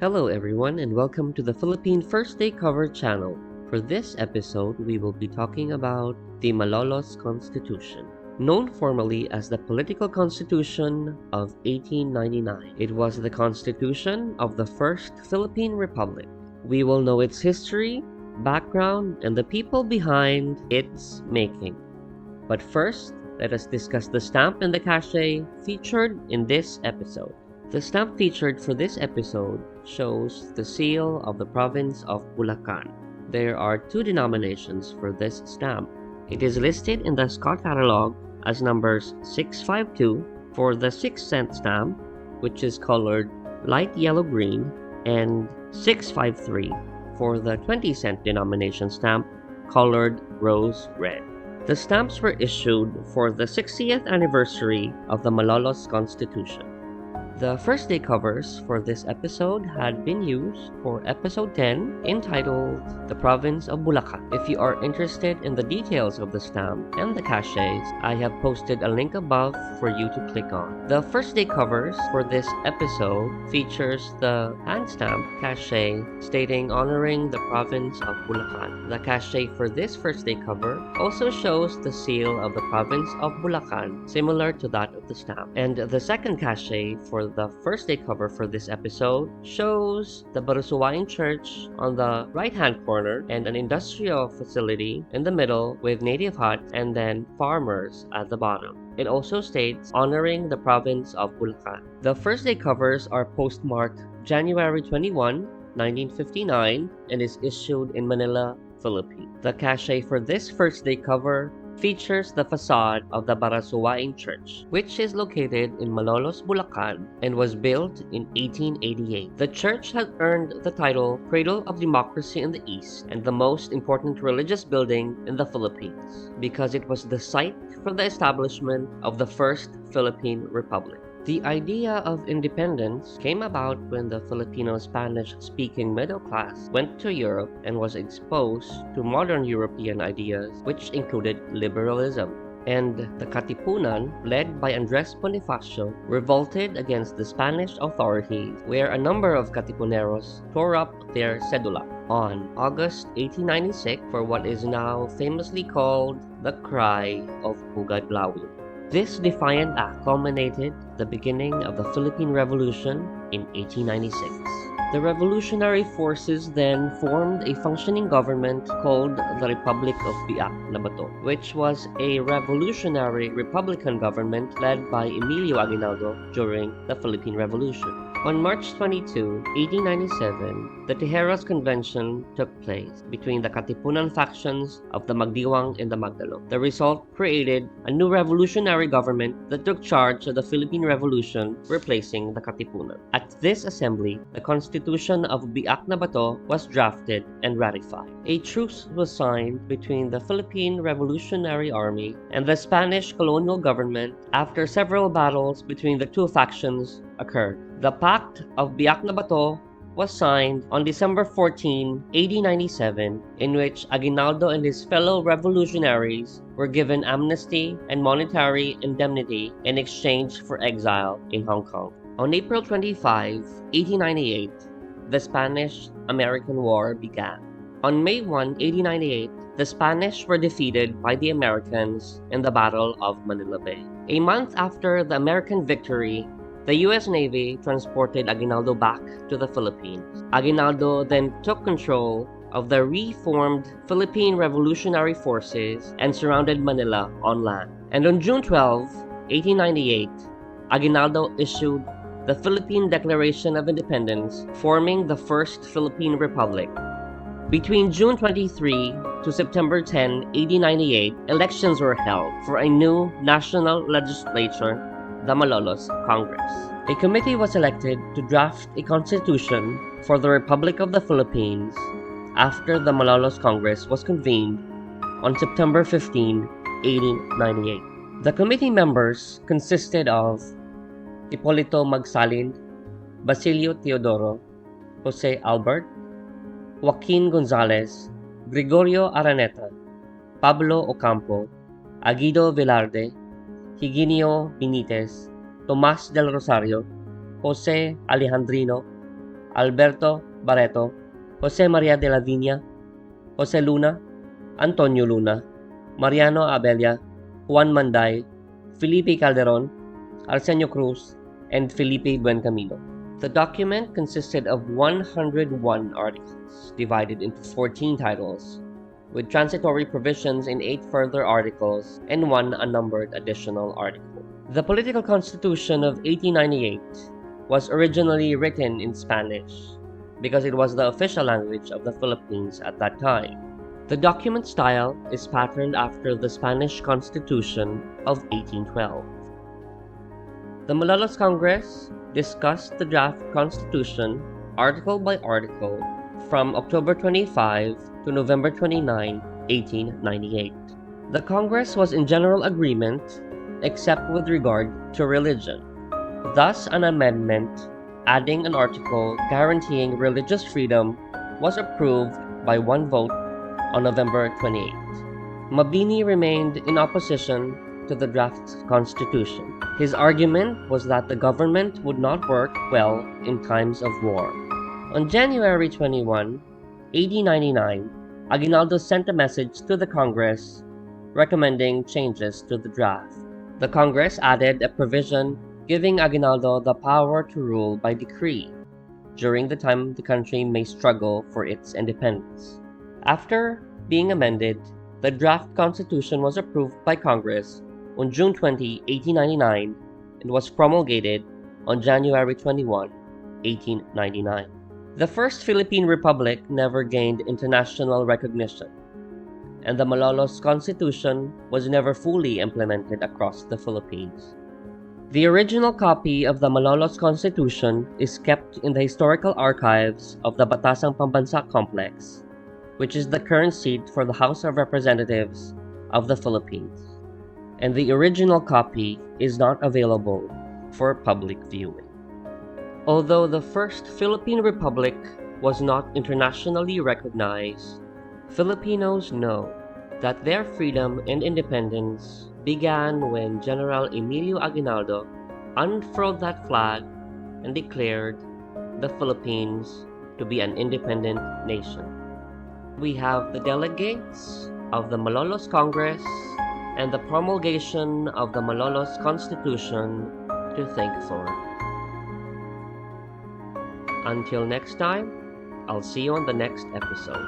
Hello everyone and welcome to the Philippine First Day Cover channel. For this episode, we will be talking about the Malolos Constitution. Known formally as the Political Constitution of 1899, it was the constitution of the First Philippine Republic. We will know its history, background, and the people behind its making. But first, let us discuss the stamp and the cachet featured in this episode. The stamp featured for this episode shows the seal of the province of Bulacan. There are two denominations for this stamp. It is listed in the Scott catalog as numbers 652 for the 6-cent stamp, which is colored light yellow-green, and 653 for the 20-cent denomination stamp, colored rose-red. The stamps were issued for the 60th anniversary of the Malolos Constitution. The first day covers for this episode had been used for episode 10 entitled The Province of Bulacan. If you are interested in the details of the stamp and the cachets, I have posted a link above for you to click on. The first day covers for this episode features the hand stamp cachet stating honoring the province of Bulacan. The cachet for this first day cover also shows the seal of the province of Bulacan, similar to that of the stamp. And the second cachet for the first day cover for this episode shows the Barasuwain Church on the right-hand corner and an industrial facility in the middle with native huts and then farmers at the bottom. It also states honoring the province of Bulacan. The first day covers are postmarked January 21, 1959 and is issued in Manila, Philippines. The cachet for this first day cover features the facade of the Barasuwain Church, which is located in Malolos, Bulacan, and was built in 1888. The church had earned the title Cradle of Democracy in the East and the most important religious building in the Philippines, because it was the site for the establishment of the First Philippine Republic. The idea of independence came about when the Filipino Spanish-speaking middle class went to Europe and was exposed to modern European ideas, which included liberalism. And the Katipunan, led by Andres Bonifacio, revolted against the Spanish authorities, where a number of Katipuneros tore up their cedula on August 1896 for what is now famously called the Cry of Pugad Lawin. This defiant act culminated the beginning of the Philippine Revolution in 1896. The revolutionary forces then formed a functioning government called the Republic of Biak na Bato, which was a revolutionary republican government led by Emilio Aguinaldo during the Philippine Revolution. On March 22, 1897, the Tijeras Convention took place between the Katipunan factions of the Magdiwang and the Magdalo. The result created a new revolutionary government that took charge of the Philippine Revolution, replacing the Katipunan. At this assembly, the Constitution of Biak na Bato was drafted and ratified. A truce was signed between the Philippine Revolutionary Army and the Spanish colonial government after several battles between the two factions occurred. The Pact of Biak na Bato was signed on December 14, 1897, in which Aguinaldo and his fellow revolutionaries were given amnesty and monetary indemnity in exchange for exile in Hong Kong. On April 25, 1898, the Spanish-American War began. On May 1, 1898, the Spanish were defeated by the Americans in the Battle of Manila Bay. A month after the American victory, the U.S. Navy transported Aguinaldo back to the Philippines. Aguinaldo then took control of the reformed Philippine Revolutionary Forces and surrounded Manila on land. And on June 12, 1898, Aguinaldo issued the Philippine Declaration of Independence, forming the First Philippine Republic. Between June 23 to September 10, 1898, elections were held for a new national legislature, the Malolos Congress. A committee was elected to draft a constitution for the Republic of the Philippines after the Malolos Congress was convened on September 15, 1898. The committee members consisted of Hipolito Magsalin, Basilio Teodoro, Jose Albert, Joaquin Gonzalez, Gregorio Araneta, Pablo Ocampo, Aguido Velarde, Higinio Benitez, Tomas del Rosario, Jose Alejandrino, Alberto Barreto, Jose Maria de la Viña, Jose Luna, Antonio Luna, Mariano Abella, Juan Manday, Felipe Calderon, Arsenio Cruz, and Felipe Buencamino. The document consisted of 101 articles, divided into 14 titles, with transitory provisions in 8 further articles and 1 unnumbered additional article. The political constitution of 1898 was originally written in Spanish because it was the official language of the Philippines at that time. The document style is patterned after the Spanish Constitution of 1812. The Malolos Congress discussed the draft constitution article by article from October 25 to November 29, 1898. The Congress was in general agreement except with regard to religion. Thus, an amendment adding an article guaranteeing religious freedom was approved by one vote on November 28. Mabini remained in opposition to the draft constitution. His argument was that the government would not work well in times of war. On January 21, 1899, Aguinaldo sent a message to the Congress recommending changes to the draft. The Congress added a provision giving Aguinaldo the power to rule by decree during the time the country may struggle for its independence. After being amended, the draft constitution was approved by Congress on June 20, 1899, and was promulgated on January 21, 1899. The First Philippine Republic never gained international recognition, and the Malolos Constitution was never fully implemented across the Philippines. The original copy of the Malolos Constitution is kept in the historical archives of the Batasang Pambansa Complex, which is the current seat for the House of Representatives of the Philippines, and the original copy is not available for public viewing. Although the First Philippine Republic was not internationally recognized, Filipinos know that their freedom and independence began when General Emilio Aguinaldo unfurled that flag and declared the Philippines to be an independent nation. We have the delegates of the Malolos Congress and the promulgation of the Malolos Constitution to thank for. Until next time, I'll see you on the next episode.